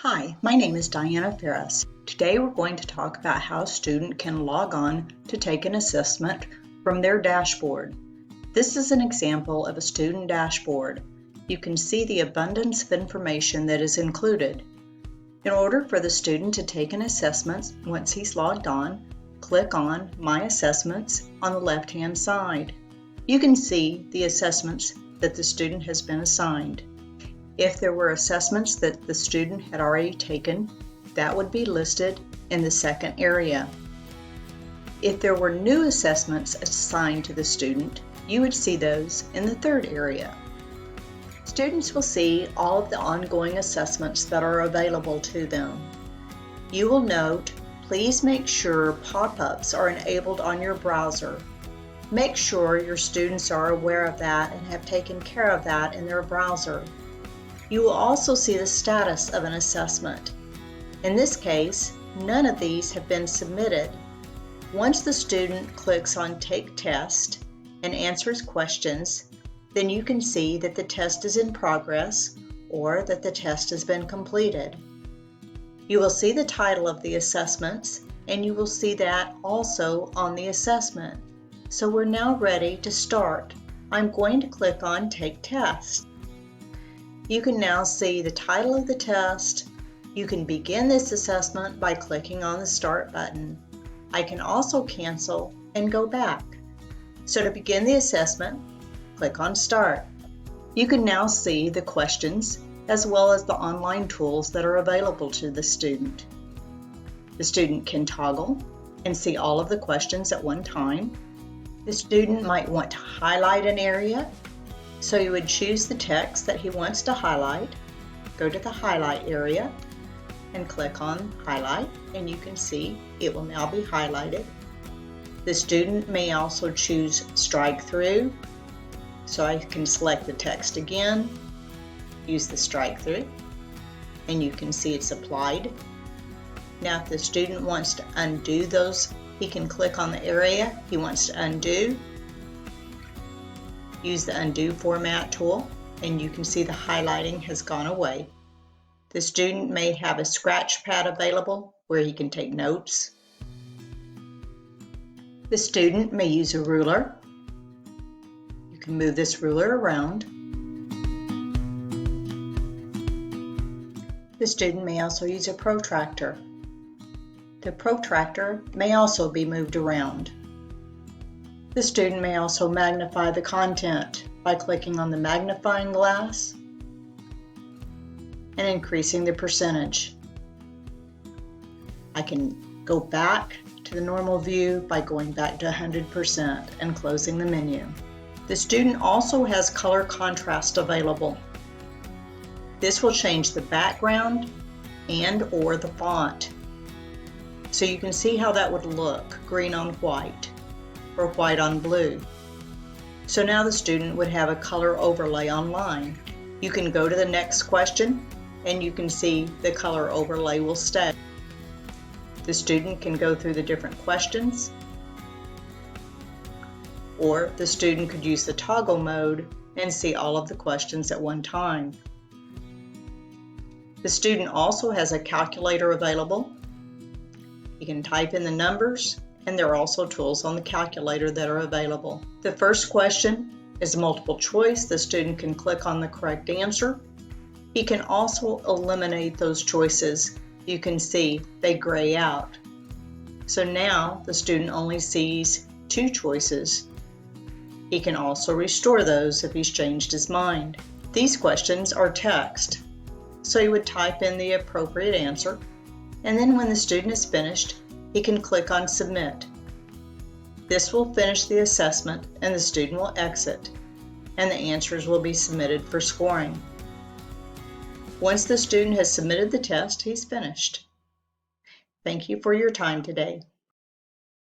Hi, my name is Diana Ferris. Today we're going to talk about how a student can log on to take an assessment from their dashboard. This is an example of a student dashboard. You can see the abundance of information that is included. In order for the student to take an assessment, once he's logged on, click on My Assessments on the left-hand side. You can see the assessments that the student has been assigned. If there were assessments that the student had already taken, that would be listed in the second area. If there were new assessments assigned to the student, you would see those in the third area. Students will see all of the ongoing assessments that are available to them. You will note, please make sure pop-ups are enabled on your browser. Make sure your students are aware of that and have taken care of that in their browser. You will also see the status of an assessment. In this case, none of these have been submitted. Once the student clicks on Take Test and answers questions, then you can see that the test is in progress or that the test has been completed. You will see the title of the assessments, and you will see that also on the assessment. So we're now ready to start. I'm going to click on Take Test. You can now see the title of the test. You can begin this assessment by clicking on the Start button. I can also cancel and go back. So to begin the assessment, click on Start. You can now see the questions as well as the online tools that are available to the student. The student can toggle and see all of the questions at one time. The student might want to highlight an area. So you would choose the text that he wants to highlight, go to the highlight area, and click on Highlight, and you can see it will now be highlighted. The student may also choose Strike Through, so I can select the text again, use the Strike Through, and you can see it's applied. Now if the student wants to undo those, he can click on the area he wants to undo. Use the Undo Format tool, and you can see the highlighting has gone away. The student may have a scratch pad available where he can take notes. The student may use a ruler. You can move this ruler around. The student may also use a protractor. The protractor may also be moved around. The student may also magnify the content by clicking on the magnifying glass and increasing the percentage. I can go back to the normal view by going back to 100% and closing the menu. The student also has color contrast available. This will change the background and/or the font. So you can see how that would look, green on white, or white on blue. So now the student would have a color overlay online. You can go to the next question and you can see the color overlay will stay. The student can go through the different questions, or the student could use the toggle mode and see all of the questions at one time. The student also has a calculator available. You can type in the numbers, and there are also tools on the calculator that are available. The first question is multiple choice. The student can click on the correct answer. He can also eliminate those choices. You can see they gray out. So now the student only sees 2 choices. He can also restore those if he's changed his mind. These questions are text. So he would type in the appropriate answer, and then when the student is finished, he can click on Submit. This will finish the assessment and the student will exit, and the answers will be submitted for scoring. Once the student has submitted the test, he's finished. Thank you for your time today.